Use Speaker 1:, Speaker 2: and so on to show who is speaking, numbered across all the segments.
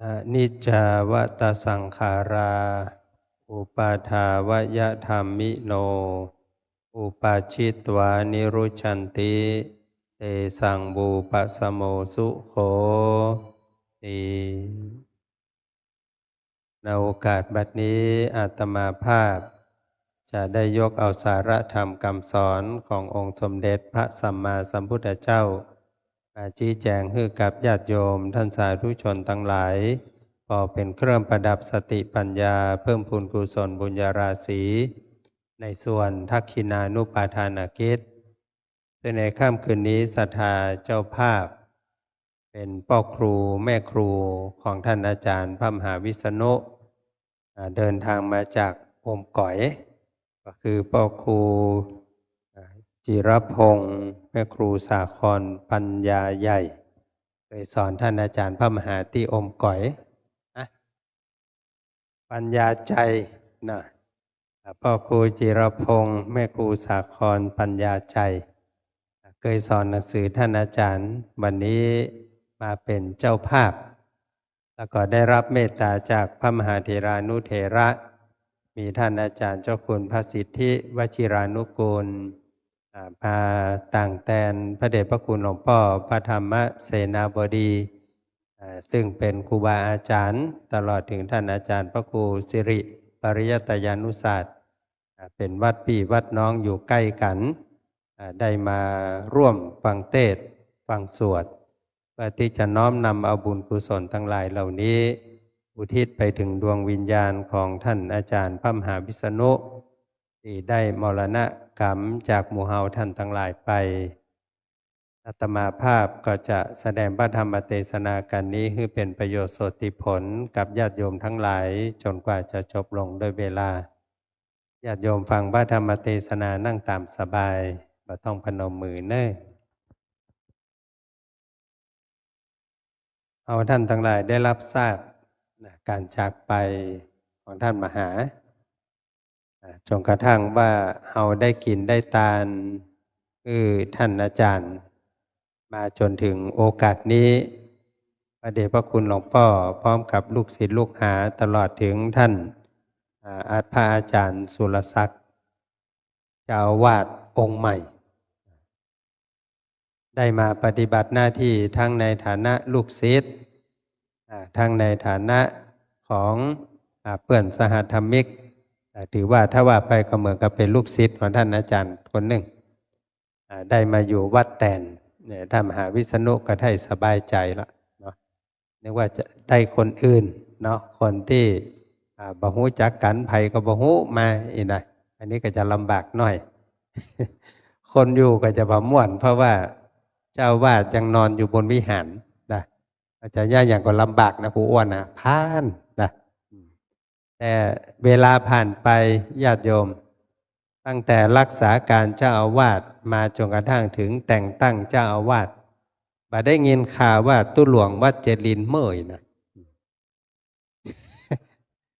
Speaker 1: อนิจจาวัตสังขาราอุปาทาวยธรรมิโนอุปาชิตวานิรุชันติเตสังบูปะสโมสุโขติในโอกาสบัดนี้อาตมาภาพจะได้ยกเอาสาระธรรมคำสอนขององค์สมเด็จพระสัมมาสัมพุทธเจ้ามาชี้แจงให้กับญาติโยมท่านสาธุชนทั้งหลายพอเป็นเครื่องประดับสติปัญญาเพิ่มพูนกุศลบุญญาราศีในส่วนทักขินานุปาทานกิจซึ่งในค่ำคืนนี้ศรัทธาเจ้าภาพเป็นพ่อครูแม่ครูของท่านอาจารย์พระมหาวิษณุเดินทางมาจากอมก๋อยก็คือพ่อครูจิรพงศ์แม่ครูสาครปัญญาใหญ่เคยสอนท่านอาจารย์พระมหาที่อมก๋อยปัญญาใจนะพ่อครูจิรพงศ์แม่ครูสาครปัญญาใจเคยสอนหนังสือท่านอาจารย์วันนี้มาเป็นเจ้าภาพแล้วก็ได้รับเมตตาจากพระมหาเถรานุเถระมีท่านอาจารย์เจ้าคุณพระสิทธิวชิรานุกูลมาต่างแตนพระเดชพระคุณหลวงพ่อพระธรรมเสนาบดีซึ่งเป็นครูบาอาจารย์ตลอดถึงท่านอาจารย์พระครูสิริปริยัตยานุศาสตร์เป็นวัดพี่วัดน้องอยู่ใกล้กันได้มาร่วมฟังเทศน์ฟังสวดเพื่อที่จะน้อมนำเอาบุญกุศลทั้งหลายเหล่านี้อุทิศไปถึงดวงวิญญาณของท่านอาจารย์พระมหาวิษณุที่ได้มรณกรรมจากหมู่เฮาท่านทั้งหลายไปอาตมาภาพก็จะแสดงพระธรรมเทศนากันนี้ให้เป็นประโยชน์สติผลกับญาติโยมทั้งหลายจนกว่าจะจบลงโดยเวลาญาติโยมฟังพระธรรมเทศนานั่งตามสบายบ่ต้องพนมมือเน้อเอาท่านทั้งหลายได้รับทราบการจากไปของท่านมหาจนกระทั่งว่าเราได้กินได้ทานท่านอาจารย์มาจนถึงโอกาสนี้พระเดชพระคุณหลวงพ่อพร้อมกับลูกศิษย์ลูกหาตลอดถึงท่านพระอาจารย์สุรศักดิ์เจ้าอาวาสองค์ใหม่ได้มาปฏิบัติหน้าที่ทั้งในฐานะลูกศิษย์ทั้งในฐานะของเพื่อนสหธรรมิกถือว่าถ้าว่าไปก็เหมือนกับเป็นลูกศิษย์ของท่านอาจารย์คนหนึ่งได้มาอยู่วัดแตนท่านมหาวิษณุก็ได้สบายใจแล้วเนาะนึกว่าจะได้คนอื่นเนาะคนที่บ่ฮู้จักกันไผก็บ่ฮู้มาอีกนะอันนี้ก็จะลำบากหน่อย คนอยู่ก็จะบ่ม่วนเพราะว่าเจ้าวาดยังนอนอยู่บนวิหารนะอาจารย์ย่าอย่างก็ลำบากนะครูอ้วนนะพานนะแต่เวลาผ่านไปญาติโยมตั้งแต่รักษาการเจ้าอาวาสมาจนกระทั่งถึงแต่งตั้งเจ้าอาวาสบ่ได้ยินข่าวว่าตุหลวงวัดเจริญเมื่อยนะ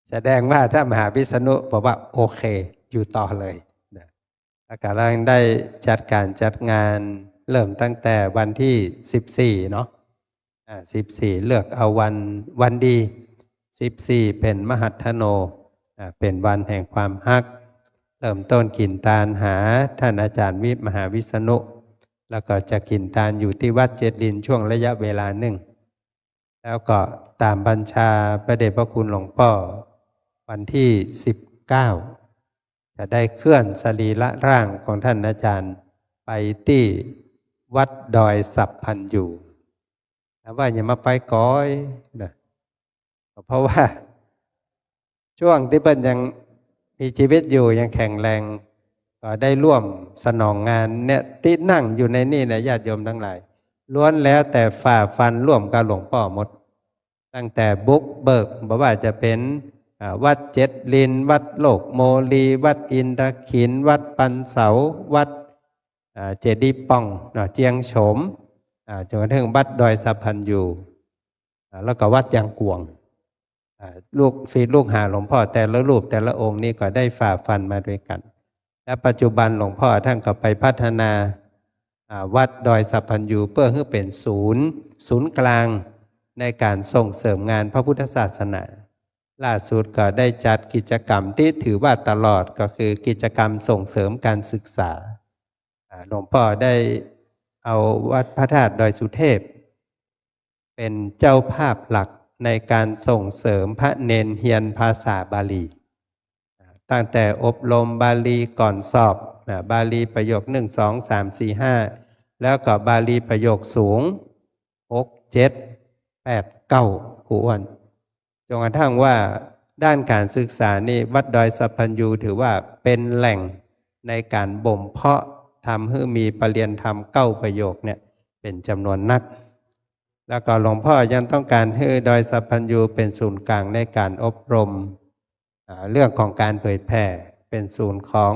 Speaker 1: แสดงว่าถ้ามหาวิษณุบอกว่าโอเคอยู่ต่อเลยนะแล้วก็เราได้จัดการจัดงานเริ่มตั้งแต่วันที่14เนาะ14เลือกเอาวันดี14เป็นมหัทธโนเป็นวันแห่งความฮักเริ่มต้นกินทานหาท่านอาจารย์มหาวิษณุแล้วก็จะกินทานอยู่ที่วัดเจริญช่วงระยะเวลาหนึ่งแล้วก็ตามบัญชาพระเดชพระคุณหลวงพ่อวันที่19จะได้เคลื่อนสรีระร่างของท่านอาจารย์ไปที่วัดดอยสัพพันอยู่แต่ว่าอย่ามาไปก้อยนะเพราะว่าช่วงที่เพิ่นยังมีชีวิตอยู่ยังแข็งแรงก็ได้ร่วมสนองงานเนี่ยที่นั่งอยู่ในนี่นะญาติโยมทั้งหลายล้วนแล้วแต่ฝ่าฟันร่วมกับหลวงพ่อหมดตั้งแต่บุกเบิกบอกว่าจะเป็นวัดเจ็ดลินวัดโลกโมลีวัดอินทขินวัดปันเสาวัดเจดีย์ป่องเจียงโฉมจนกระทั่งวัดดอยสัพพันอยู่แล้วก็วัดยางกวงลูกศิษย์ลูกหาหลวงพ่อแต่ละรูปแต่ละองค์นี้ก็ได้ฝ่าฟันมาด้วยกันและปัจจุบันหลวงพ่อท่านก็ไปพัฒนาวัดดอยสัพพันยูเพื่อให้เป็นศูนย์กลาง ในการส่งเสริมงานพระพุทธศาสนาล่าสุดก็ได้จัดกิจกรรมที่ถือว่าตลอดก็คือกิจกรรมส่งเสริมการศึกษาหลวงพ่อได้เอาวัดพระธาตุดอยสุเทพเป็นเจ้าภาพหลักในการส่งเสริมพระเนนเฮียนภาษาบาลีตั้งแต่อบรมบาลีก่อนสอบบาลีประโยค1 2 3 4 5แล้วก็บาลีประโยคสูง6 7 8 9ครูอ้วนจนกระทั่งว่าด้านการศึกษานี่วัดดอยสัพพัญญูถือว่าเป็นแหล่งในการบ่มเพาะทำให้มีปรริยนธรรม9ประโยคเนี่ยเป็นจำนวนนักแล้วก็หลวงพ่อยังต้องการให้ดอยสัพพัญญูเป็นศูนย์กลางในการอบรมเรื่องของการเผยแผ่เป็นศูนย์ของ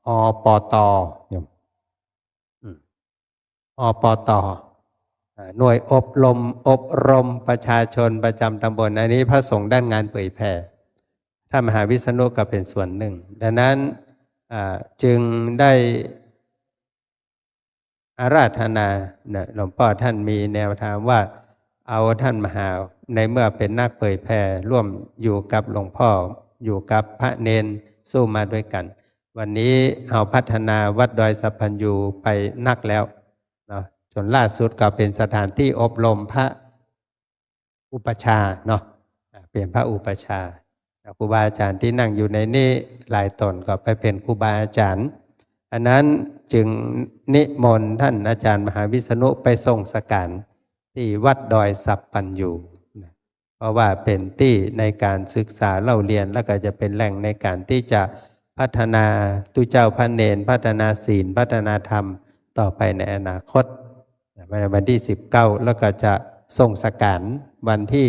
Speaker 1: อปตอปตหน่วยอบรมประชาชนประจำตำบลอันนี้พระสงฆ์ด้านงานเผยแผ่ท่านมหาวิษณุก็เป็นส่วนหนึ่งดังนั้นจึงได้อาราธนาหลวงพ่อท่านมีแนวทางว่าเอาท่านมหาในเมื่อเป็นนักเผยแผ่ร่วมอยู่กับหลวงพ่ออยู่กับพระเนนสู้มาด้วยกันวันนี้เอาพัฒนาวัดดอยสัพพัญญูไปนักแล้วเนาะจนล่าสุดก็เป็นสถานที่อบรมพระอุปชาเนาะเป็นพระอุปชาครูบาอาจารย์ที่นั่งอยู่ในนี้หลายตนก็ไปเป็นครูบาอาจารย์อันนั้นจึงนิมนต์ท่านอาจารย์มหาวิษณุไปทรงสการที่วัดดอยสัพพัญญูเพราะว่าเป็นที่ในการศึกษาเล่าเรียนแล้วก็จะเป็นแหล่งในการที่จะพัฒนาตุเจ้าพระเนรพัฒนาศีลพัฒนาธรรมต่อไปในอนาคตในวันที่19แล้วก็จะทรงสการวันที่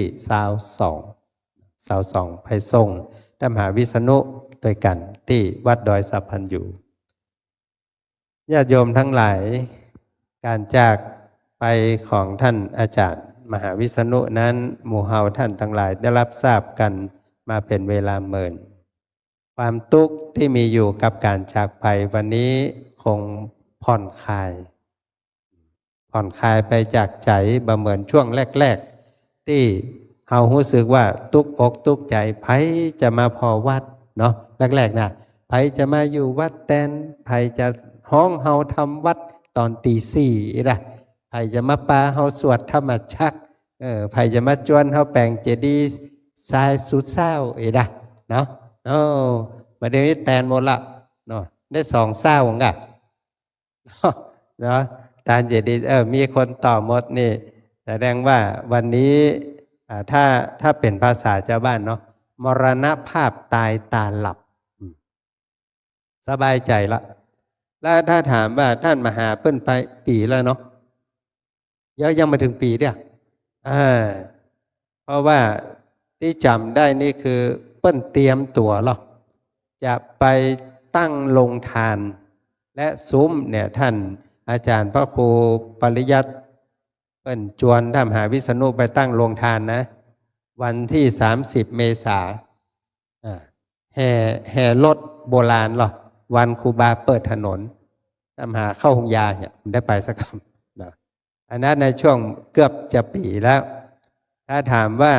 Speaker 1: 22ไปทรงท่านมหาวิษณุด้วยกันที่วัดดอยสัพพัญญูญาติโยมทั้งหลายการจากไปของท่านอาจารย์มหาวิษณุนั้นหมู่เฮาท่านทั้งหลายได้รับทราบกันมาเป็นเวลาเมินความทุกข์ที่มีอยู่กับการจากไปวันนี้คงผ่อนคลายไปจากใจบ่เหมือนช่วงแรกๆที่เฮารู้สึกว่าทุกอกทุกใจไผจะมาพอวัดเนาะแรกๆนะไผจะมาอยู่วัดแตนไผจะห้องเฮาทำวัดตอนตี 4นะไผจะมาปาเฮาสวดธรรมจักรไผจะมาจวนเฮาแปลงเจดีย์ทรายสุดเศร้านะเนาะมาเดี๋ยวนี้แตนหมดละเนาะได้2เศร้าของกะเนาะตานเจดีย์มีคนต่อหมดนี่แสดงว่าวันนี้ถ้าเป็นภาษาชาวบ้านเนาะมรณภาพตายตาหลับสบายใจละแล้วถ้าถามว่าท่านมหาเปิ้นไปปีแล้วเนาะยังมาถึงปีเดียวเพราะว่าที่จำได้นี่คือเปิ้นเตรียมตัวหรอจะไปตั้งโรงทานและซุ้มเนี่ยท่านอาจารย์พระครูปริยัติเปิ้นจวนท่านมหาวิษณุไปตั้งโรงทานนะวันที่30 เมษายนแห่รถโบราณหรอวันครูบาเปิดถนนท่านมหาเข้าหงยาเนี่ยได้ไปสักคำนะอันนั้นในช่วงเกือบจะปีแล้วถ้าถามว่า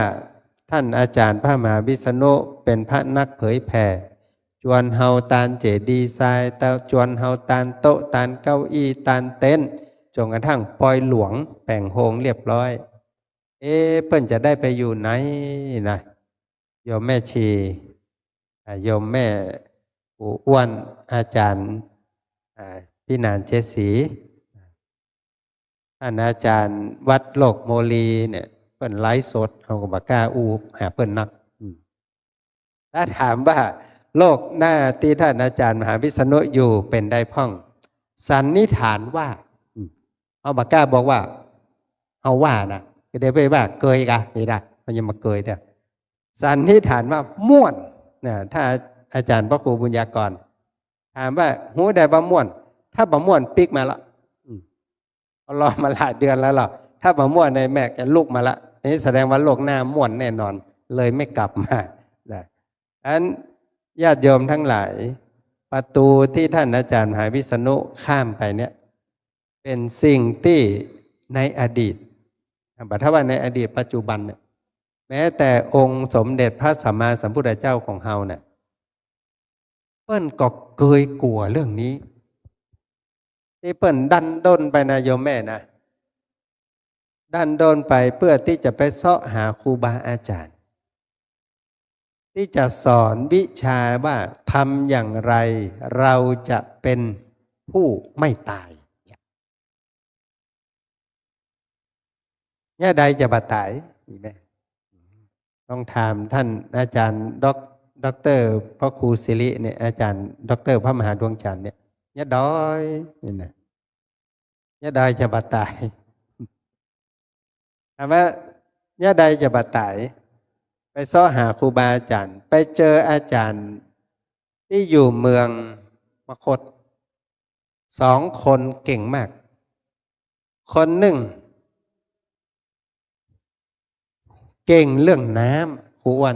Speaker 1: ท่านอาจารย์พระมหาวิษณุเป็นพระนักเผยแผ่จวนเฮาตานเจดีย์ทรายจวนเฮาตานโต๊ะตานเก้าอี้ตานเต็นท์จนกระทั่งปอยหลวงแป่งโฮงเรียบร้อยเปิ้นจะได้ไปอยู่ไหนนะโยมแม่ชีโยมแม่ปู่อ้วนอาจารย์พี่นานเจสีท่านอาจารย์วัดโลกโมลีเนี่ยเปิ้นไลฟ์สดเขาก็บอกกล้าหาเปิ้นนักถ้าถามว่าโลกหน้าที่ท่านอาจารย์มหาวิษณุอยู่เป็นได้พ่องสันนิษฐานว่าเอาบอกกล้าบอกว่าเอาว่านะก็ได้ไปว่าเกยกะนี่นะมันยังมาเกยเด้อสันนิษฐานว่าม่วนนะถ้าอาจารย์พระครูบุญญากรถามว่าหูได้บ่ม่วนถ้าบ่ม่วนปิกมาละรอมาหลายเดือนแล้วหรอถ้าบ่ม่วนในแม่แกลุกมาละนี่แสดงว่าโลกหน้าม่วนแน่นอนเลยไม่กลับมาอันญาติโยมทั้งหลายประตูที่ท่านอาจารย์มหาวิษณุข้ามไปเนี่ยเป็นสิ่งที่ในอดีต บัดถ้าว่าในอดีตปัจจุบันเนี่ยแม้แต่องค์สมเด็จพระสัมมาสัมพุทธเจ้าของเฮาเนี่ยเปิ้นก็เคยกลัวเรื่องนี้ที่เปิ้นดันด้นไปนะโยมแม่นะดันด้นไปเพื่อที่จะไปเสาะหาครูบาอาจารย์ที่จะสอนวิชาว่าทำอย่างไรเราจะเป็นผู้ไม่ตายเนี่ยใดจะบาตายนี่ไหมต้องถามท่านอาจารย์ด็อกเตอร์พระครูศิริเนี่ยอาจารย์ด็อกเตอร์พระมหาดวงจันทร์เนี่ยดอยนี่นะเนี่ยดอยจะบาตายถามว่าเนี่ยใดจะบาตายไปเสาะหาครูบาอาจารย์ไปเจออาจารย์ที่อยู่เมืองมคธ2 คนเก่งมากคนหนึ่งเก่งเรื่องน้ำครูอ้วน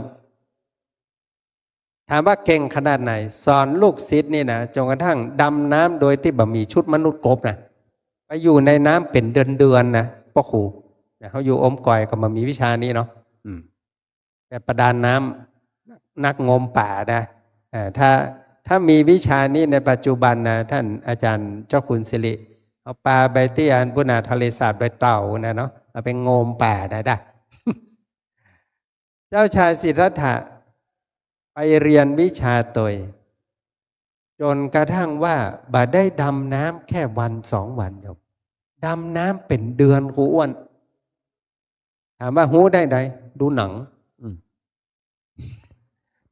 Speaker 1: ถามว่าเก่งขนาดไหนสอนลูกศิษย์นี่นะจนกระทั่งดำน้ำโดยที่บ่มีชุดมนุษย์กบนะไปอยู่ในน้ำเป็นเดือนนะพ่อครูเขาอยู่อมก่อยก็มามีวิชานี้เนาะแต่ประดานน้ำนักงมป่านะถ้ามีวิชานี้ในปัจจุบันนะท่านอาจารย์เจ้าคุณศิริเอาปลาใบที่อันพุนาทะเลสาบใบเต่านะเนาะเอาไปงมป่าได้ เจ้าชายสิทธัตถะไปเรียนวิชาตัวจนกระทั่งว่าบ่ได้ดำน้ำแค่วัน2 วันเดียวดำน้ำเป็นเดือนครูอ้วนถามว่าหูได้ไหนดูหนัง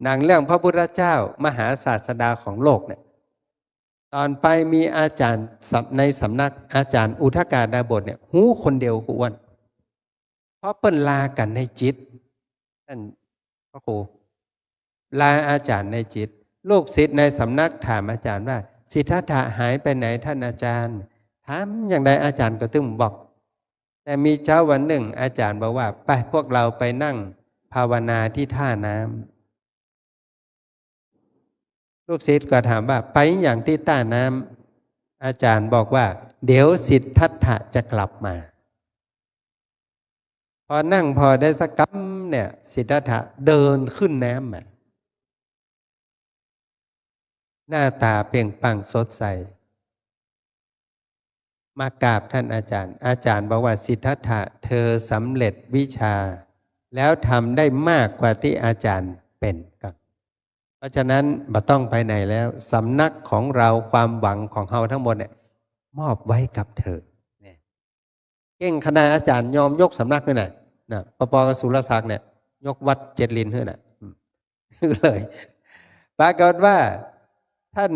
Speaker 1: หนังเรื่องพระพุทธเจ้ามหาศาสดาของโลกเนี่ยตอนไปมีอาจารย์ในสำนักอาจารย์อุทกาดาบทเนี่ยหูคนเดียวครูอ้วนเพราะเปิ้นลากันในจิตท่านพระครูลาอาจารย์ในจิตลูกศิษย์ในสำนักถามอาจารย์ว่าสิทธัตถะหายไปไหนท่านอาจารย์ถามอย่างใดอาจารย์ก็ตึงบอกแต่มีเช้าวันหนึ่งอาจารย์บอกว่าไปพวกเราไปนั่งภาวนาที่ท่าน้ำลูกศิษย์ก็ถามว่าไปอย่างที่ท่าน้ำอาจารย์บอกว่าเดี๋ยวสิทธัตถะจะกลับมาพอนั่งพอได้สักกั๊มเนี่ยสิทธัตถะเดินขึ้นน้ำมาหน้าตาเปล่งปลั่งสดใสมากราบท่านอาจารย์อาจารย์บอกว่าสิทธัตถะเธอสำเร็จวิชาแล้วทำได้มากกว่าที่อาจารย์เป็นครับเพราะฉะนั้นบ่ต้องไปไหนแล้วสำนักของเราความหวังของเราทั้งหมดเนี่ยมอบไว้กับเธอเก่งขนาดอาจารย์ยอมยกสำนักขึ้นนะปปกสุรศักดิ์เนี่ยยกวัดเจ็ดลินขึ้นเลยปรากฏว่าท่าน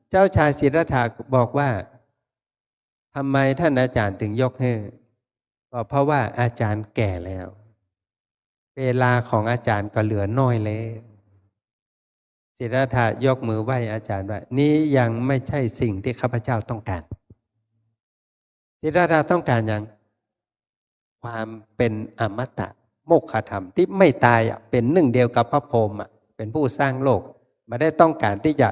Speaker 1: เจ้าชายสิทธัตถะบอกว่าทำไมท่านอาจารย์ถึงยกให้ก็เพราะว่าอาจารย์แก่แล้วเวลาของอาจารย์ก็เหลือน้อยแล้วสิทธัตถะยกมือไหว้อาจารย์ว่านี้ยังไม่ใช่สิ่งที่ข้าพเจ้าต้องการสิทธัตถะต้องการอย่างความเป็นอมตะโมกขธรรมที่ไม่ตายเป็นหนึ่งเดียวกับพระพรหมเป็นผู้สร้างโลกไม่ได้ต้องการที่จะ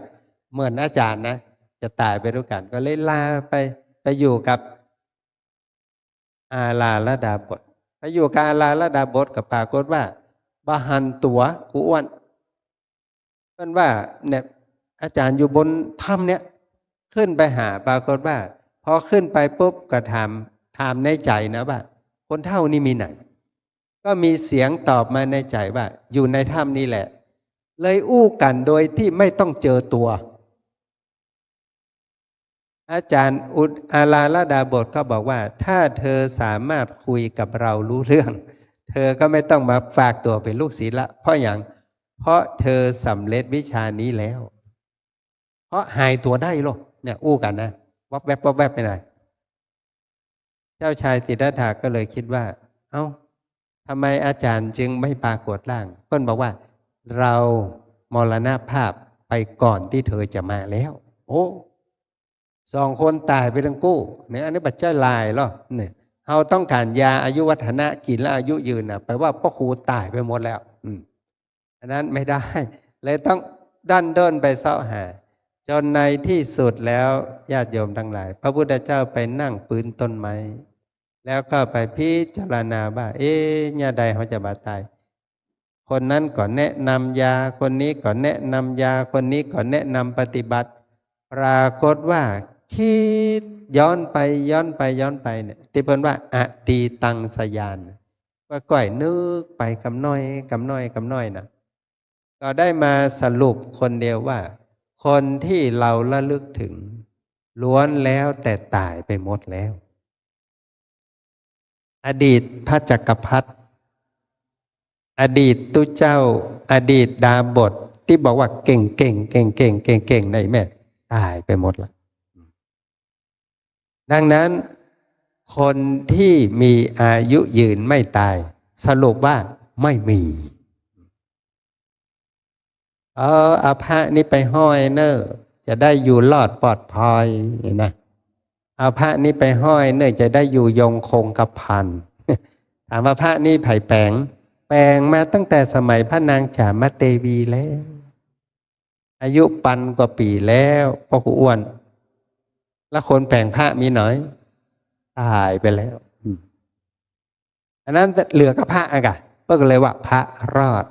Speaker 1: เหมือนอาจารย์นะจะตายไปด้วยกันก็เลยลาไปอยู่กับอาลาลดาบทไปอยู่กับอาลาลดาบทกับปรากฏว่าบาหันตัวกูอ้วนเพิ่นว่าเนี่ยอาจารย์อยู่บนถ้ำเนี่ยขึ้นไปหาปรากฏว่าพอขึ้นไปปุ๊บก็ถามในใจนะว่าคนเฒ่านี่มีไหนก็มีเสียงตอบมาในใจว่าอยู่ในถ้ำนี่แหละเลยอู้กันโดยที่ไม่ต้องเจอตัวอาจารย์อาลาลดาบทก็บอกว่าถ้าเธอสามารถคุยกับเรารู้เรื่องเธอก็ไม่ต้องมาฝากตัวเป็นลูกศิษย์ละเพราะอย่างเพราะเธอสำเร็จวิชานี้แล้วเพราะหายตัวได้หรอกเนี่ยอู้กันนะวับแวบวับแวบไปไหนเจ้าชายสิทธัตถะก็เลยคิดว่าเอ้าทำไมอาจารย์จึงไม่ปรากฏร่างเพิ่นบอกว่าเรามรณภาพไปก่อนที่เธอจะมาแล้วโอ้2 คนตายไปทั้งกู้เนี่ยอันนี้บัจจัยลายหรอเนี่ยเราต้องการยาอายุวัฒนะกินแล้วอายุยืนแปลว่าพ่อครูตายไปหมดแล้วอันนั้นไม่ได้เลยต้องดันเดินไปเสาะหาจนในที่สุดแล้วญาติโยมทั้งหลายพระพุทธเจ้าไปนั่งปืนต้นไม้ แล้วก็ไปพิจารณาว่าเนี่ยใดเขาจะบาตายคนนั้นก็แนะนำยาคนนี้ก็แนะนำยาคนนี้ก็แนะนำปฏิบัติปรากฏว่าคิดย้อนไปย้อนไปย้อนไปเนี่ยที่เพิ่นว่าอตีตังสยานว่าก้อยนึกไปกำน้อยกำน้อยกำน้อยนะก็ได้มาสรุปคนเดียวว่าคนที่เราระลึกถึงล้วนแล้วแต่ตายไปหมดแล้วอดีตพระจักรพรรดิอดีตตุเจ้าอดีตดาบทที่บอกว่าเก่งเก่งเก่งเก่งเก่งเก่งในแม่ตายไปหมดละดังนั้นคนที่มีอายุยืนไม่ตายสรุปว่าไม่มีเอาพระนี่ไปห้อยเนอะจะได้อยู่รอดปลอดภัยนะเอาพระนี่ไปห้อยเนอะจะได้อยู่ยงคงกระพันถามว่าพระนี่ไผ่แปลงมาตั้งแต่สมัยพระนางจามเทวีแล้วอายุปันกว่าปีแล้วพ่อครูอ้วนแล้วคนแปลงพระมีหน่อยตายไปแล้วอันนั้นเหลือกับพระอะเพิ่งเลยว่าพระรอด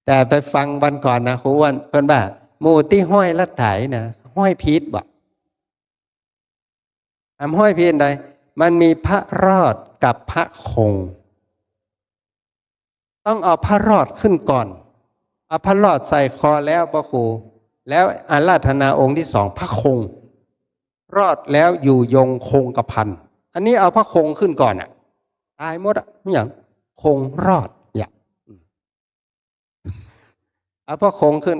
Speaker 1: แต่ไปฟังวันก่อนนะครูอ้วนเพิ่นว่าหมู่ที่ห้อยละไถนะห้อยพีชบ่ห้อยพีชใดมันมีพระรอดกับพระคงต้องเอาพระรอดขึ้นก่อนเอาพระรอดใส่คอแล้วพระครูแล้วอาราธนาองค์ที่สองพระคงรอดแล้วอยู่ยงคงกระพันอันนี้เอาพระคงขึ้นก่อนอ่ะตายหมดอ่ะไม่อย่างคงรอดอย่างเอาพระคงขึ้น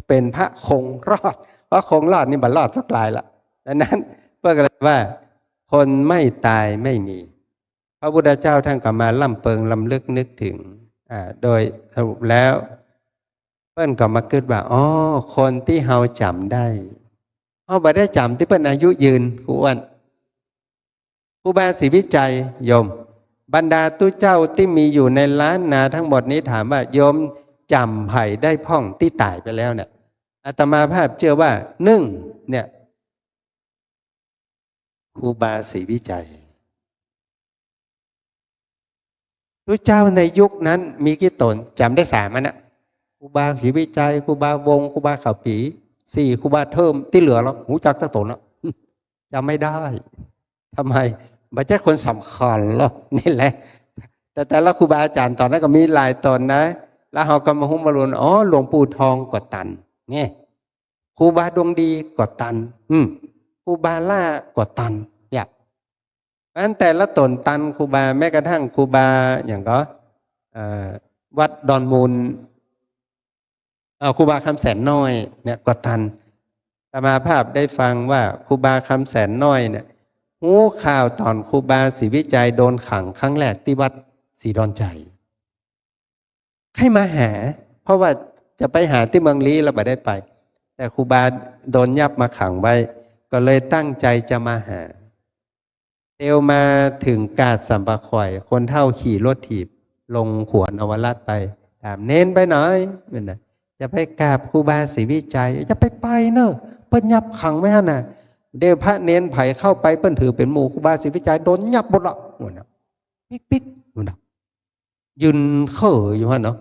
Speaker 1: เป็นพระคงรอดพระคงรอดนี่บัดรอดสักลายละดังนั้นเพื่ออะไรว่าคนไม่ตายไม่มีพระพุทธเจ้าท่านก็มาล่ำเปิงลำลึกนึกถึงโดยสรุปแล้วเพิ่นก็มาคิดว่าคนที่เฮาจำได้บ่ได้จำที่เพิ่นอายุยืนครูอ้วนครูบาศรีวิจัยโยมบรรดาตู้เจ้าที่มีอยู่ในล้านนาทั้งหมดนี้ถามว่าโยมจำไผ่ได้พ่องที่ตายไปแล้วเนี่ยอาตมาภาพเชื่อว่าเนี่ยครูบาศรีวิจัยตู้เจ้าในยุคนั้นมีกี่ตนจำได้3นะครูบาศรีวิจัยครูบาวงครูบาข่าวปี4ครูบาเทิมที่เหลือแล้วหูจักตั้งตนแล้วจำไม่ได้ทำไมไม่ใช่คนสำคัญหรอกนี่แหละแต่ละครูบาอาจารย์ตอนนั้นก็มีหลายตนนะแล้วเขาก็มาหุ้มมารุนหลวงปู่ทองก็ตันเนี่ยครูบาดวงดีก็ตันครูบาล่าก็ตันเนี่ยเพราะฉะนั้นแต่ละตนตันครูบาแม้กระทั่งครูบาอย่างก็วัดดอนมูลครูบาคำแสนน้อยเนี่ยก็ตันอาตมาภาพได้ฟังว่าครูบาคำแสนน้อยเนี่ยหูข่าวตอนครูบาศรีวิจัยโดนขังครั้งแรกที่วัดศรีดอนใจให้มาหาเพราะว่าจะไปหาที่เมืองลี้เราไม่ได้ไปแต่ครูบาโดนยับมาขังไว้ก็เลยตั้งใจจะมาหาเตียวมาถึงกาดสัมปะข่อยคนเท่าขี่รถถีบลงขวนอวราชไปถามเน้นไปหน่อยเป็นไงจะไปกราบครูบาศรีวิจัยจะไปเนอะเปิ้นยับขังไว้ฮะน่ะเดี๋ยวพระเน้นไผ่เข้าไปเปิ้นถือเป็นหมู่ครูบาศรีวิจัยโดนยับหมดละหมดนะปิ๊กหมดนะยืนเข่ออยู่ฮะเนาะ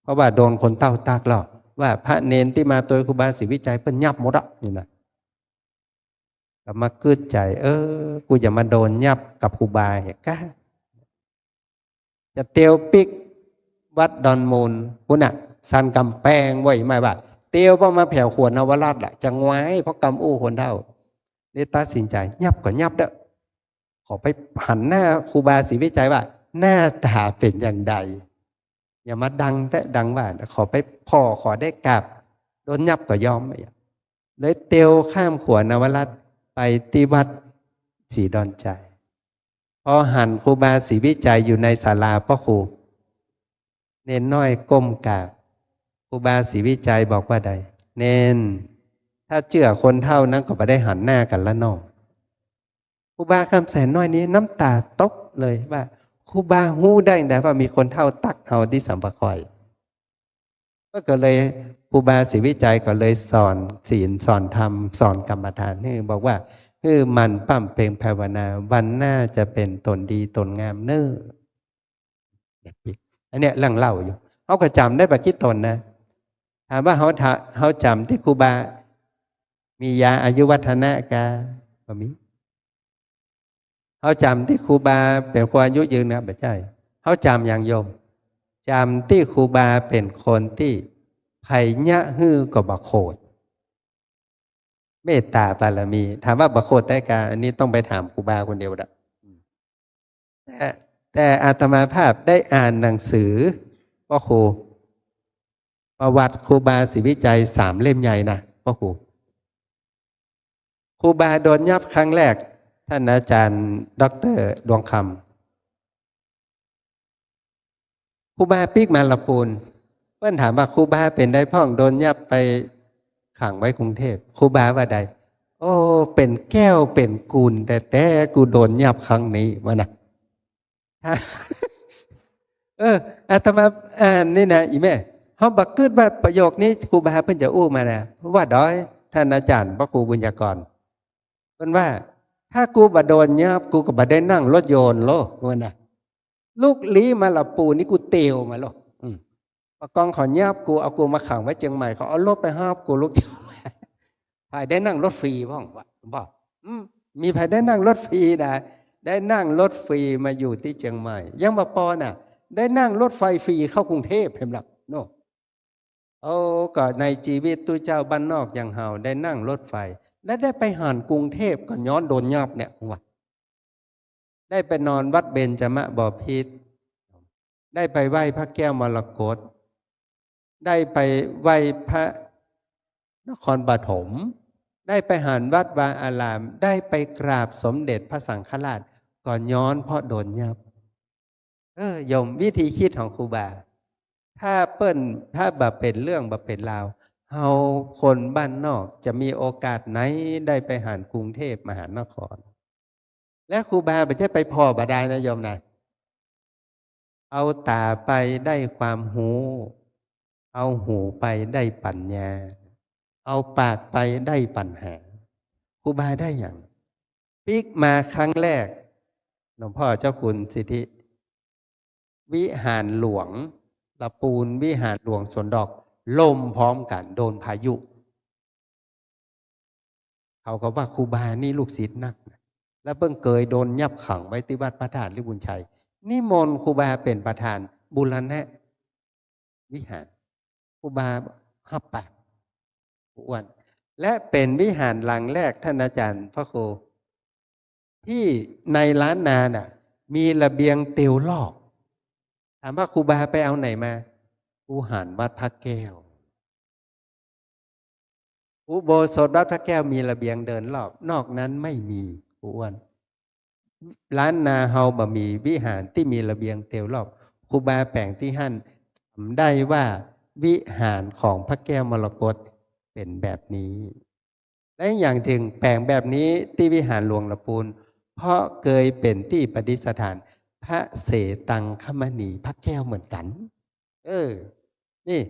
Speaker 1: เพราะว่าโดนคนเต้าตากหลอกว่าพระเน้นที่มาตัวครูบาศรีวิจัยเปิ้นยับหมดละนี่นะก็มาคืดใจกูจะมาโดนยับกับครูบาเหรอกะจะเตียวปิ๊กวัดดอนมูลพุ่นน่ะสันกำแพงไว้ไม่ว่าเตียวพอมาแผ่วขวดนวราชละจะงวยเพราะกำอู้คนเท่านี่ตัดสินใจยับก็ยับเด้อขอไปหันหน้าครูบาศรีวิจัยว่าหน้าตาเป็นอย่างใดอย่ามาดังแต่ดังว่าขอไปขอได้กลับโดนยับก็ยอมเลยเตียวข้ามขวดนวราชไปที่วัดศรีดอนใจพอหันครูบาศรีวิจัยอยู่ในศาลาพ่อครูเนนน้อยก้มกราบครูบาศรีวิจัยบอกว่าใดเนนถ้าเชื่อคนเท่านั้นก็ไม่ได้หันหน้ากันละน้องครูบาคำแสนน้อยนี้น้ำตาตกเลยว่าครูบาหู้ได้แต่ว่ามีคนเท่าตักเอาที่สัมปะคอยก็เลยครูบาศรีวิจัยก็เลยสอนศีลสอนธรรมสอนกรรมฐานนี่บอกว่า คือมันปั้มเพ่งภาวนาวันหน้าจะเป็นตนดีตนงามเน้ออันเนี้ยเรื่องเล่าอยู่เขาก็จำได้แบบคิดตนนะถามว่าเขาจำที่ครูบามียาอายุวัฒนะกาบ่มีเขาจำที่ครูบาเป็นคนอายุยืนนะไม่ใช่เขาจำอย่างโยมจำที่ครูบาเป็นคนที่ไผ่ยะฮื้อกับบะโคดเมตตาบารมีถามว่าบะโคดแต่กาอันนี้ต้องไปถามครูบาคนเดียวละแต่อาตมาภาพได้อ่านหนังสือพ่อครูประวัติครูบาศรีวิจัย3 เล่มใหญ่นะพ่อครูครูบาโดนยับครั้งแรกท่านอาจารย์ดร.ดวงคำครูบาปิกมาละปูนเพื่อนถามว่าครูบาเป็นได้พ่องโดนยับไปขังไว้กรุงเทพครูบาว่าใดโอ้เป็นแก้วเป็นกูลแต่กูโดนยับครั้งนี้วะนะอาตมาอ่านนี่นะอีแม่เขาบักขึ้นว่าประโยคนี้ครูบาเพิ่นจะอู้มานะว่าด้อยท่านอาจารย์พระครูบุญญากรเพิ่นว่าถ้ากูบาโดนยับกูก็บาได้นั่งรถยนต์โลว่านะลูกลี้มาละปูนี่กูเตียวมาโลปกองขอยับกูเอากูมาขังไว้เชียงใหม่เขาเอารถไปห้าบกูลูกเชียงใหม่ภายได้นั่งรถฟรีบ้างวะบอกมีภายได้นั่งรถฟรีนะได้นั่งรถฟรีมาอยู่ที่เชียงใหม่ยังมาปอน่ะได้นั่งรถไฟฟรีเข้ากรุงเทพเห็นหรอโน่ก็ในชีวิตตู้เจ้าบ้านนอกอย่างเฮาได้นั่งรถไฟและได้ไปหานกรุงเทพก็ย้อนโดนยับเนี่ยวะได้ไปนอนวัดเบญจมบพิตรได้ไปไหว้พระแก้วมรกตได้ไปไหว้พระนครปฐมได้ไปหานวัดวาอารามได้ไปกราบสมเด็จพระสังฆราชก็ย้อนเพราะโดนยับโยมวิธีคิดของครูบาถ้าแบบเป็นเรื่องแบบเป็นราวเฮาคนบ้านนอกจะมีโอกาสไหนได้ไปหานกรุงเทพมหานครและครูบาไม่ใช่ไปพ่อบาดาลนะโยมนะเอาตาไปได้ความหูเอาหูไปได้ปัญญาเอาปากไปได้ปัญหาครูบาได้อย่างปิกมาครั้งแรกหลวงพ่อเจ้าคุณสิทธิวิหารหลวงละปูนวิหารหลวงสวนดอกล่มพร้อมกันโดนพายุเขาก็ว่าครูบานี่ลูกศิษย์นักแล้วเพิ่งเคยโดนยับขังไว้ที่วัดพระธาตุลิบุญชัยนิมนต์ครูบาเป็นประธานบูรณะวิหารครูบาหับปากอ้วนและเป็นวิหารหลังแรกท่านอาจารย์พระครูที่ในล้านนาน่ะมีระเบียงเตียวลอกถามว่าครูบาไปเอาไหนมาอุหารวัดพระแก้วอุโบสถวัดพระแก้วมีระเบียงเดินรอบนอกนั้นไม่มีอ้วนล้านนาเฮาบ่มีวิหารที่มีระเบียงเตียวรอบครูบาแปลงที่หั่นจำได้ว่าวิหารของพระแก้วมรกตเป็นแบบนี้และอย่างถึงแปลงแบบนี้ที่วิหารหลวงละปูนเพราะเคยเป็นที่ประดิษฐานพระเสตังคมณีพระแก้วเหมือนกันนี่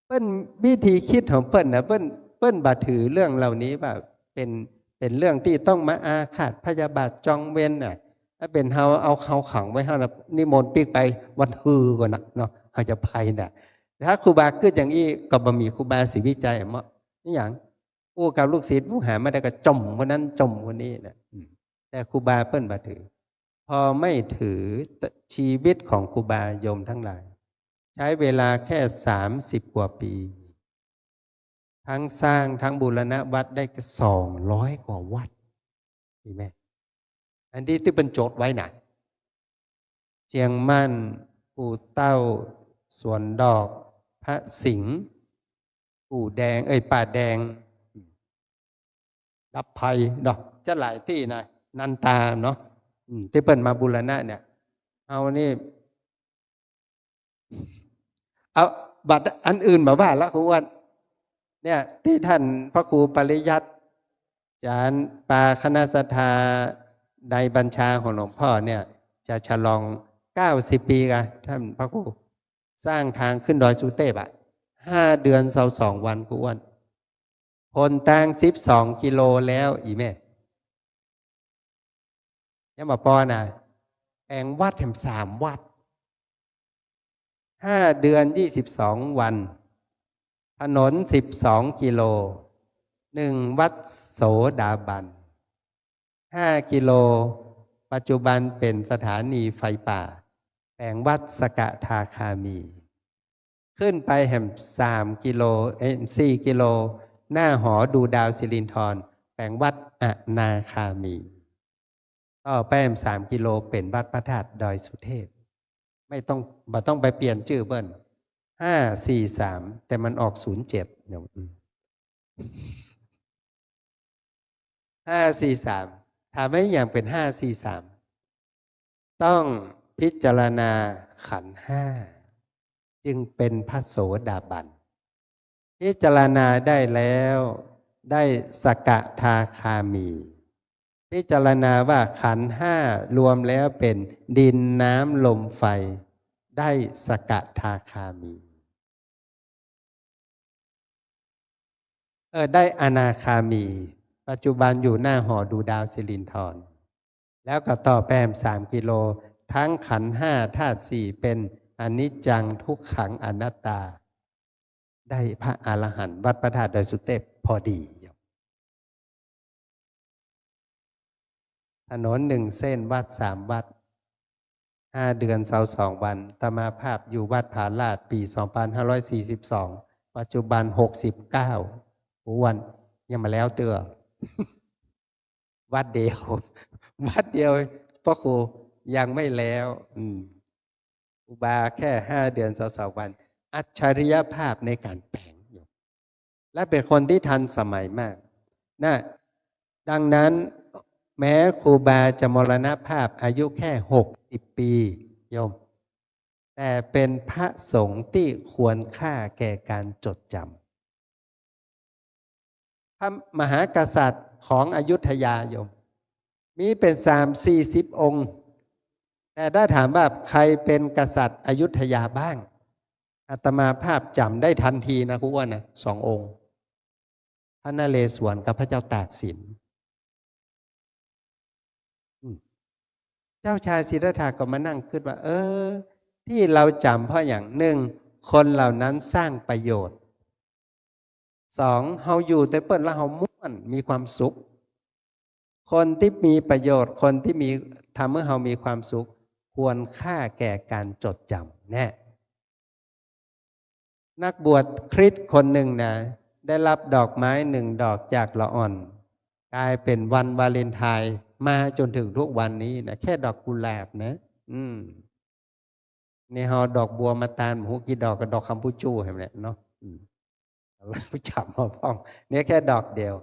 Speaker 1: เปิ้นวิธีคิดของเปิ้นนะเปิ้นบาถือเรื่องเหล่านี้แบบเป็นเรื่องที่ต้องมาอาฆาตพยาบาทจองเว้นน่ะถ้าเป็นเฮาเอาเขาขังไว้ให้นิมนต์ปีกไปวันฮือก่อนนะเนาะเขาจะไปน่ะถ้าครูบาเกิดอย่างนี้ก็บ่มีครูบาศรีวิจัยมั้งนี่อย่างอู้กับลูกศิษย์ผู้หามาได้ก็จมคนนั้นจมคนนี้นะแต่ครูบาเปิ้นบาถือพอไม่ถือชีวิตของครูบาโยมทั้งหลายใช้เวลาแค่30 กว่าปีทั้งสร้างทั้งบูรณะวัดได้ก็200 กว่าวัดเห็นไหมอันที่เป็นโจทย์ไว้น่ะเชียงมั่นปู่เต้าสวนดอกพระสิงห์ปู่แดงป่าแดงดับภัยดอกจะหลายที่นะนันตาเนาะที่เปิดมาบูรณะเนี่ยเอานี่เอาบัตรอันอื่นมาว่าละครูอ้วนเนี่ยที่ท่านพระครูปริยัติจารย์ปาคณะสัทธาในบัญชาของหลวงพ่อเนี่ยจะฉลอง90 ปีกันท่านพระครูสร้างทางขึ้นดอยสุเทพ5 เดือน22 วันครูอ้วนคนต่าง12 กิโลแล้วอีแม่ ยังมาปอนะแปลงวัดแถม3 วัด5 เดือน22 วันถนน12 กิโล1 วัดโสดาบัน5 กิโลปัจจุบันเป็นสถานีไฟป่าแปลงวัดสกทาคามีขึ้นไปแห่ม3 กิโล4 กิโลหน้าหอดูดาวสิรินธรแปลงวัดอนาคามีต่อไปแห่ม3 กิโลเป็นวัดพระธาตุดอยสุเทพไม่ต้องไปเปลี่ยนชื่อเบิ้ล543แต่มันออก07เนี่ย543ถามไม่อย่างเป็น543ต้องพิจารณาขันธ์5จึงเป็นพระโสดาบันพิจารณาได้แล้วได้สกทาคามีพิจารณาว่าขันธ์5รวมแล้วเป็นดินน้ำลมไฟได้สกทาคามีได้อนาคามีปัจจุบันอยู่หน้าหอดูดาวสิรินธรแล้วก็ต่อแปม3 กิโลทั้งขันธ์5ธาตุ4เป็นอนิจจังทุกขังอนัตตาได้พระอรหันต์วัดพระธาตุดอยสุเทพพอดีถนน1 เส้นวัด3 วัด5 เดือน22 วันตมาภาพอยู่วัดผาลาดปี2542ปัจจุบัน69วันยังมาแล้วเตือวัดเดียววัดเดียวพ่อครูยังไม่แล้วอุบาแค่5 เดือน22 วันอัจฉริยภาพในการแปลงอยู่และเป็นคนที่ทันสมัยมากนะดังนั้นแม้ครูบาจะมรณภาพอายุแค่60 ปีโยมแต่เป็นพระสงฆ์ที่ควรค่าแก่การจดจำพระมหากษัตริย์ของอยุธยาโยมมีเป็น30-40 องค์แต่ถ้าถามว่าใครเป็นกษัตริย์อยุธยาบ้างอาตมาภาพจำได้ทันทีนะคุณว่านะ2 องค์พระนเรศวรกับพระเจ้าตากสินเจ้าชายสิทธัตถะก็มานั่งคิดว่าที่เราจำเพราะอย่าง1คนเหล่านั้นสร้างประโยชน์2เฮาอยู่แต่เปิ้นแล้วเฮาม่วนมีความสุขคนที่มีประโยชน์คนที่มีทำให้เฮามีความสุขควรค่าแก่การจดจำแน่นักบวชคริสต์คนหนึ่งนะได้รับดอกไม้1 ดอกจากละอ่อนกลายเป็นวันวาเลนไทน์มาจนถึงทุกวันนี้นะแค่ดอกกุหลาบนะนี่เฮาดอกบัวมาตาลหูกี่ดอกกับดอกคำพูจู้เห็นไหมเนาะผู้จับมาพ้องเนี่ยแค่ดอกเดียว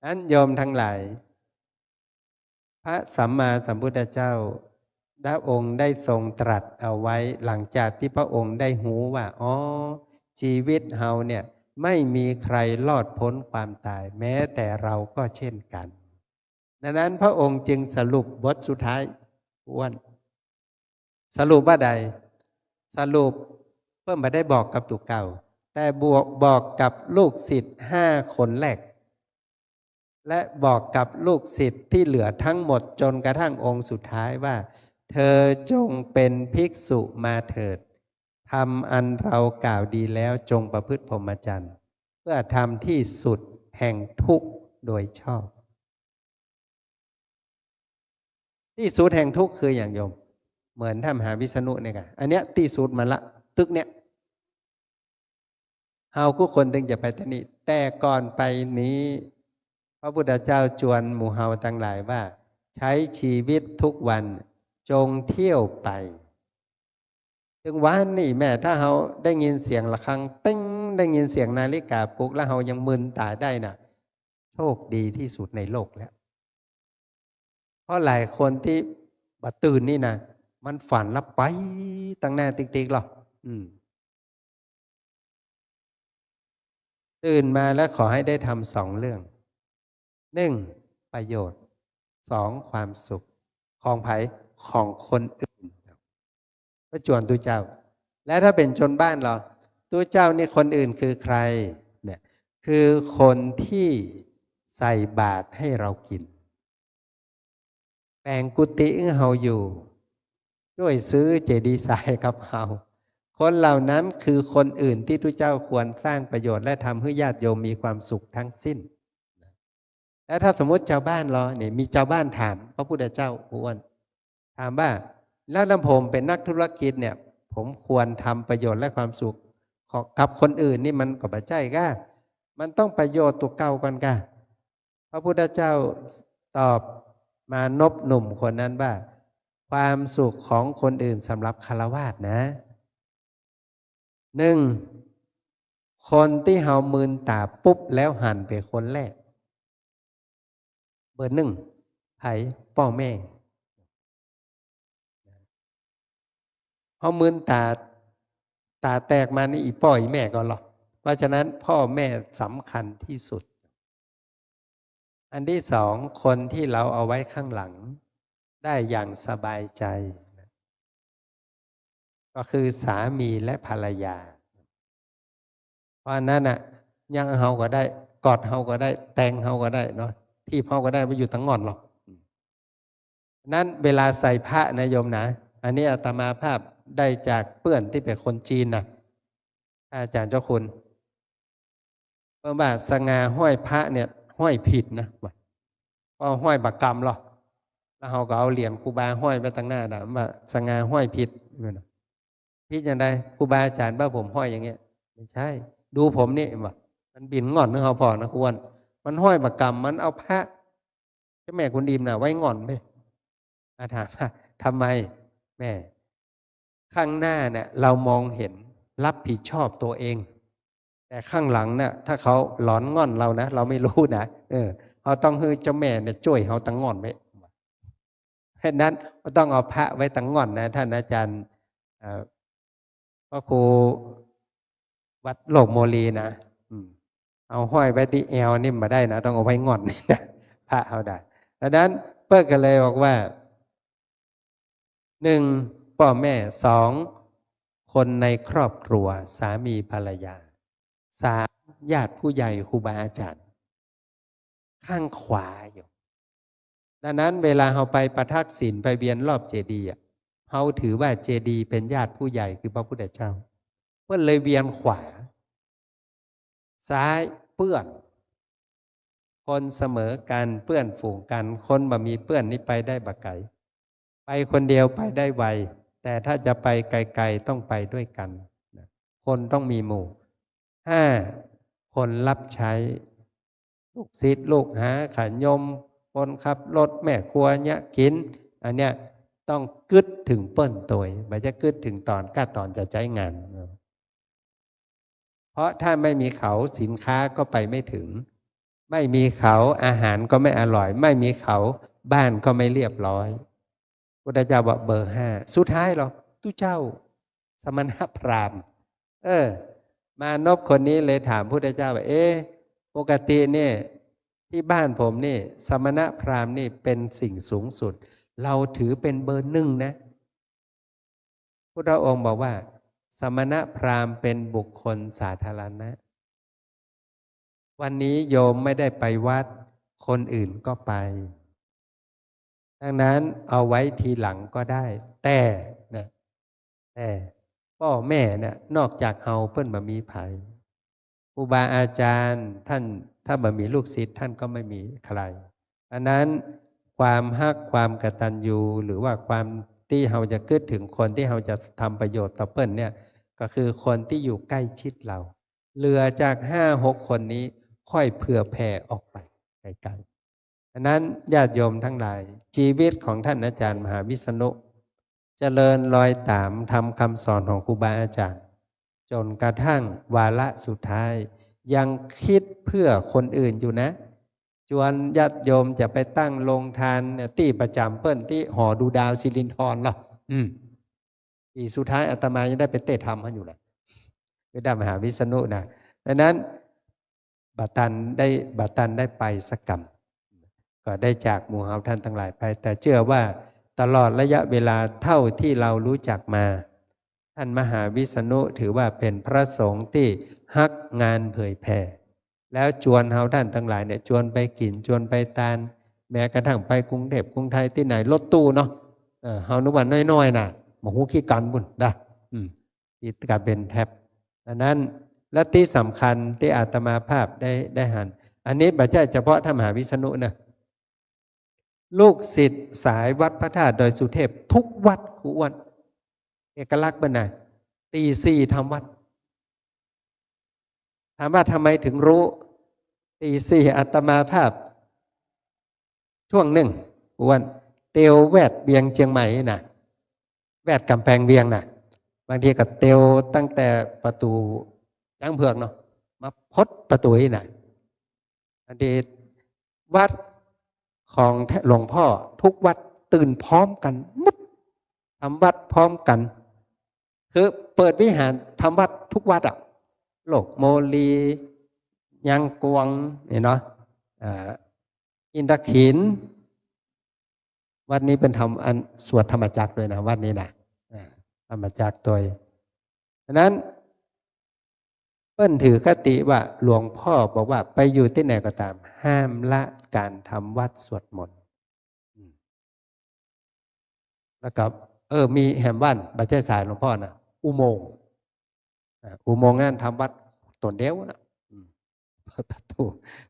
Speaker 1: นั้นโยมทั้งหลายพระสัมมาสัมพุทธเจ้าพระองค์ได้ทรงตรัสเอาไว้หลังจากที่พระองค์ได้หูว่าชีวิตเฮาเนี่ยไม่มีใครรอดพ้นความตายแม้แต่เราก็เช่นกันดังนั้นพระองค์จึงสรุปบทสุดท้ายสรุปว่าใดสรุปเพิ่มมาได้บอกกับตุกเก่าแต่บอกกับลูกศิษย์5 คนแรกและบอกกับลูกศิษย์ที่เหลือทั้งหมดจนกระทั่งองค์สุดท้ายว่าเธอจงเป็นภิกษุมาเถิดทำอันเรากล่าวดีแล้วจงประพฤติพรหมจรรย์เพื่อทำที่สุดแห่งทุกข์โดยชอบที่สุดแห่งทุกข์คืออย่างโยมเหมือนท่านมหาวิษณุเนี่ยค่ะอันเนี้ยที่สุดมันละตึกเนี้ยเฮาก็คนถึงจะไปที่นี่แต่ก่อนไปนี้พระพุทธเจ้าจวนหมู่เฮาทั้งหลายว่าใช้ชีวิตทุกวันจงเที่ยวไปถึงวันนี้แม่ถ้าเฮาได้ยินเสียงะระฆังติ้งได้ยินเสียงนาฬิกาปลุกแล้วเฮายังมึนตาได้น่ะโชคดีที่สุดในโลกแล้วเพราะหลายคนที่บัดตื่นนี่นะมันฝันแล้วไปตั้งหน้าติ๊กๆหรอตื่นมาแล้วขอให้ได้ทำ2 เรื่อง1ประโยชน์2ความสุขของไผของคนอื่นพระจวนตุเจ้าและถ้าเป็นชนบ้านเราตุเจ้านี่คนอื่นคือใครเนี่ยคือคนที่ใส่บาตรให้เรากินแป ลงกุฏิให้เฮาอยู่ช่วยซื้อเจดีย์ทรายกับเฮาคนเหล่านั้นคือคนอื่นที่พระเจ้าควรสร้างประโยชน์และทำให้ญาติโยมมีความสุขทั้งสิ้นแล้วถ้าสมมติชาวบ้านเราเนี่ยมีชาวบ้านถามพระพุทธเจ้าอ้วนถามว่าแล้วลำผมเป็นนักธุรกิจเนี่ยผมควรทำประโยชน์และความสุขกับคนอื่นนี่มันก็บ่ใช่ก้ามันต้องประโยชน์ตัวเก่าก่อนก้าพระพุทธเจ้าตอบมานพหนุ่มคนนั้นว่าความสุขของคนอื่นสำหรับฆราวาสนะหนึ่งคนที่เฮามืนตาปุ๊บแล้วหันไปคนแรกเบอร์หนึ่งไผพ่อแม่เฮามืนตาแตกมานี่อีพ่ออีแม่ก็หรอกเพราะฉะนั้นพ่อแม่สำคัญที่สุดอันที่สองคนที่เราเอาไว้ข้างหลังได้อย่างสบายใจก็คือสามีและภรรยาเพราะนั้นน่ะยังเฮาก็ได้กอดเฮาก็ได้แต่งเฮาก็ได้เนาะที่เฮาก็ได้ไม่อยู่ทั้งงอนหรอกนั้นเวลาใส่พระนะโยมนะอันนี้อาตมาภาพได้จากเพื่อนที่เป็นคนจีนนะอาจารย์เจ้าคุณเพราะว่าสง่าห้อยพระเนี่ยห้อยผิดนะเพราะห้อยบักกรรมหรอแล้วเขาก็เอาเหรียญครูบาห้อยไว้ตั้งหน้านะว่าสง่าห้อยผิดพี่อย่างไรครูบาอาจารย์ว่าผมห้อยอย่างเงี้ยไม่ใช่ดูผมนี่ว่ามันบินงอนนึกเขาพอนะควรมันห้อยบักกรรมมันเอาพระเจ้าแม่คุณอิมน่ะไว้งอนไปมาถามว่าทำไมแม่ข้างหน้าเนี่ยเรามองเห็นรับผิดชอบตัวเองแต่ข้างหลังเนี่ยถ้าเขาหลอนงอนเรานะเราไม่รู้นะเราต้องให้เจ้าแม่เนี่ยช่วยเขาตั้งงอนไว้เพราะนั้นเราต้องเอาพระไว้ตั้งงอนนะท่านอาจารย์พระครูวัดโลกโมลีนะเอาห้อยไว้ที่แอวนี่มาได้นะต้องเอาไว้งอนนะพระเอาได้ดังนั้นเปิ้ลกันเลยบอกว่าหนึ่งพ่อแม่สองคนในครอบครัวสามีภรรยาสามญาติผู้ใหญ่ครูบาอาจารย์ข้างขวาอยู่ดังนั้นเวลาเราไปประทักษิณไปเวียนรอบเจดีย์เขาถือว่าเจดีย์เป็นญาติผู้ใหญ่คือพระพุทธเจ้าเพื่อนเลยเวียนขวาซ้ายเปื้อนคนเสมอกันเปื้อนฝูงกันคนบ่มีเปื้อนนี่ไปได้บักไก่ไปคนเดียวไปได้ไวแต่ถ้าจะไปไกลๆต้องไปด้วยกันคนต้องมีหมู่ห้าคนรับใช้ลูกศิษย์ลูกหาขายมคนขับรถแม่ครัวเนี่ยกินอันเนี้ยต้องกึดถึงเปิ้นตัวไม่จะกึดถึงตอนก้าตอนจะใช้งานเพราะถ้าไม่มีเขาสินค้าก็ไปไม่ถึงไม่มีเขาอาหารก็ไม่อร่อยไม่มีเขาบ้านก็ไม่เรียบร้อยพุทธเจ้าบอกเบอร์ห้าสุดท้ายหรอตู้เจ้าสมณพราหมณ์มานพคนนี้เลยถามพุทธเจ้าว่าปกติเนี่ยที่บ้านผมนี่สมณพราหมณ์นี่เป็นสิ่งสูงสุดเราถือเป็นเบอร์หนึ่งนะพุทธองค์บอกว่าสมณพราหมณ์เป็นบุคคลสาธารณะวันนี้โยมไม่ได้ไปวัดคนอื่นก็ไปดังนั้นเอาไว้ทีหลังก็ได้แต่พ่อแม่เนี่ยนอกจากเฮาเพิ่นบ่มีไผครูบาอาจารย์ท่านถ้าบ่มีลูกศิษย์ท่านก็ไม่มีใครอันนั้นความฮักความกตัญญูหรือว่าความที่เฮาจะคิดถึงคนที่เฮาจะทำประโยชน์ต่อเพิ่นเนี่ยก็คือคนที่อยู่ใกล้ชิดเราเหลือจาก5-6 คนนี้ค่อยเผื่อแผ่ออกไปไกลๆอันนั้นญาติโยมทั้งหลายชีวิตของท่านอาจารย์มหาวิษณุเจริญรอยตามทำคำสอนของครูบาอาจารย์จนกระทั่งวาระสุดท้ายยังคิดเพื่อคนอื่นอยู่นะชวนญาติโยมจะไปตั้งโรงทานที่ประจำเปิ้นที่หอดูดาวศิรินธรหรอปีสุดท้ายอาตมายังได้ไปเตะธรรมเขาอยู่แหละไปได้มหาวิษณุนะดังนั้นบัตันได้ไปสักกรรมก็ได้จากหมู่เฮาท่านทั้งหลายไปแต่เชื่อว่าตลอดระยะเวลาเท่าที่เรารู้จักมาท่านมหาวิษณุถือว่าเป็นพระสงฆ์ที่ฮักงานเผยแผ่แล้วชวนเฮาท่านทั้งหลายเนี่ยชวนไปกินชวนไปทาน แม้กระทั่งไปกรุงเทพกรุงไทยที่ไหนรถตู้เนาะเฮานุวันน้อยๆน่ะหมูขี้กันบุญได้ที่กลายเป็นแท็บดังนั้นและที่สำคัญที่อาตมาภาพได้หันอันนี้ไม่ใช่เฉพาะธรรมหาวิษณุนะลูกศิษย์สายวัดพระธาตุดอยสุเทพทุกวัดครูอ้วนเอกลักษณ์เป็นไงตีสี่ทำวัดถามว่าทำไมถึงรู้ตีสี่อาตมาภาพช่วงหนึ่งครูอ้วนเตียวแวดเบียงเชียงใหม่น่ะแวดกำแพงเบียงน่ะบางทีก็เตียวตั้งแต่ประตูจ้างเผือกเนาะมาพดประตูนี่น่ะบางทีวัดของหลวงพ่อทุกวัดตื่นพร้อมกันมุดทำวัดพร้อมกันคือเปิดวิหารทำวัดทุกวัดอ่ะโลกโมลียังกวงเนี่ยเนาะอินทขินวัดนี้เป็นทำอันสวดธรรมจักรด้วยนะวัดนี้นะธรรมจักรตัวฉะนั้นเปิ้นถือคติว่าหลวงพ่อบอกว่าไปอยู่ที่ไหนก็ตามห้ามละการทำวัดสวดมนต์แล้วก็มีแหมบ้านบัจเจสายหลวงพ่อนะอุโมงค์นั่นทำวัดตนเดียวนะเปิดประตู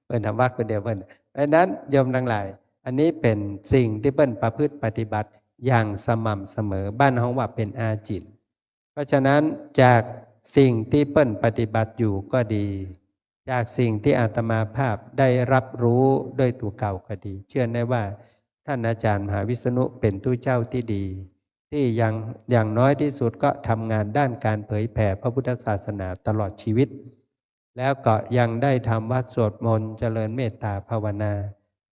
Speaker 1: เปิ้นทำวัดคนเดียวเปิ้นเพราะนั้นโยมทั้งหลายอันนี้เป็นสิ่งที่เปิ้นประพฤติปฏิบัติอย่างสม่ำเสมอบ้านเฮาว่าเป็นอาจิตเพราะฉะนั้นจากสิ่งที่เปิ้นปฏิบัติอยู่ก็ดีจากสิ่งที่อาตมาภาพได้รับรู้ด้วยตัวเก่าก็ดีเชื่อได้ว่าท่านอาจารย์มหาวิษณุเป็นตู้เจ้าที่ดีที่อย่างน้อยที่สุดก็ทำงานด้านการเผยแผ่พระพุทธศาสนาตลอดชีวิตแล้วก็ยังได้ทำวัดสวดมนต์เจริญเมตตาภาวนา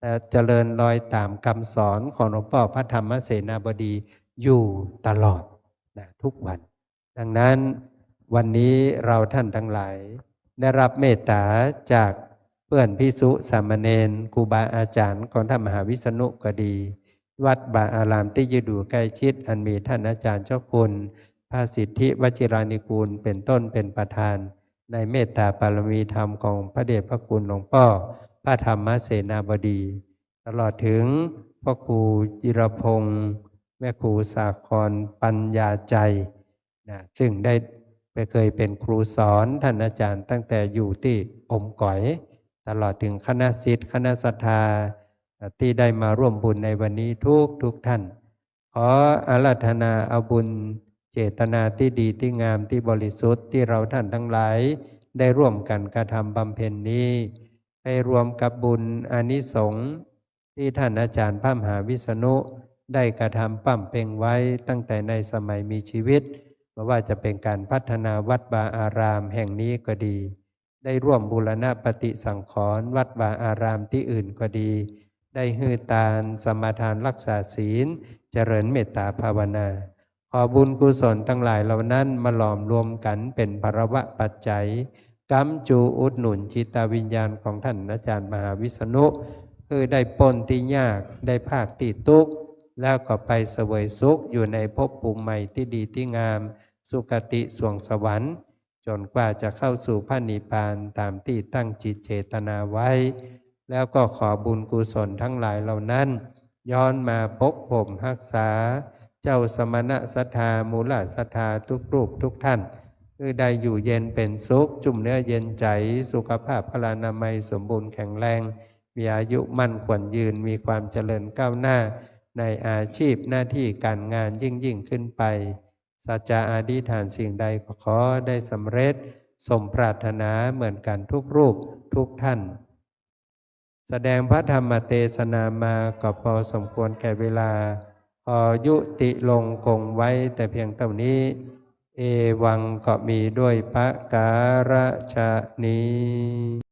Speaker 1: แต่เจริญรอยตามคำสอนของหลวงพ่อพระธรรมเสนาบดีอยู่ตลอดนะทุกวันดังนั้นวันนี้เราท่านทั้งหลายได้รับเมตตาจากเพื่อนภิกษุสามเณรครูบาอาจารย์ของท่านมหาวิษณุก็ดีวัดบาอารามที่อยู่ใกล้ชิดอันมีท่านอาจารย์เจ้าคุณพระสิทธิวชิรานิกูลเป็นต้นเป็นประธานในเมตตาปารมีธรรมของพระเดชพระคุณหลวงพ่อพระธรรมเสนาบดีตลอดถึงพ่อครูจิรพงศ์แม่ครูสาครปัญญาใจนะซึ่งได้เคยเป็นครูสอนท่านอาจารย์ตั้งแต่อยู่ที่อมก๋อยตลอดถึงคณะศิษย์คณะศรัทธาที่ได้มาร่วมบุญในวันนี้ทุกท่านขออาราธนาเอาบุญเจตนาที่ดีที่งามที่บริสุทธิ์ที่เราท่านทั้งหลายได้ร่วมกันกระทำบำเพ็ญนี้ให้รวมกับบุญอานิสงส์ที่ท่านอาจารย์พระมหาวิษณุได้กระทำปั้มเพ่งไว้ตั้งแต่ในสมัยมีชีวิตไม่ว่าจะเป็นการพัฒนาวัดบาอารามแห่งนี้ก็ดีได้ร่วมบูรณะปฏิสังขรณ์วัดบาอารามที่อื่นก็ดีได้ฮือตานสมาทานรักษาศีลเจริญเมตตาภาวนาขอบุญกุศลทั้งหลายเหล่านั้นมาหลอมรวมกันเป็นภรวะปัจจัยกัมจูอุดหนุนจิตวิญญาณของท่านอาจารย์มหาวิษณุคือได้ปนที่ยากได้ภาคที่ทุกข์แล้วก็ไปเสวยสุขอยู่ในภพภูมิใหม่ที่ดีที่งามสุคติสวงสวรรค์จนกว่าจะเข้าสู่พระนิพพานตามที่ตั้งจิตเจตนาไว้แล้วก็ขอบุญกุศลทั้งหลายเหล่านั้นย้อนมาปกผมรักษาเจ้าสมณะศรัทธามูลศรัทธาทุกรูปทุกท่านคือได้อยู่เย็นเป็นสุขจุ่มเนื้อเย็นใจสุขภาพพลานามัยสมบูรณ์แข็งแรงมีอายุมั่นขวัญยืนมีความเจริญก้าวหน้าในอาชีพหน้าที่การงานยิ่งขึ้นไปสัจจะอธิษฐานสิ่งใดขอได้สำเร็จสมปรารถนาเหมือนกันทุกรูปทุกท่านแสดงพระธรรมเทศนามาก็พอสมควรแก่เวลาขอยุติลงคงไว้แต่เพียงเท่านี้เอวังก็มีด้วยพระการฉะนี้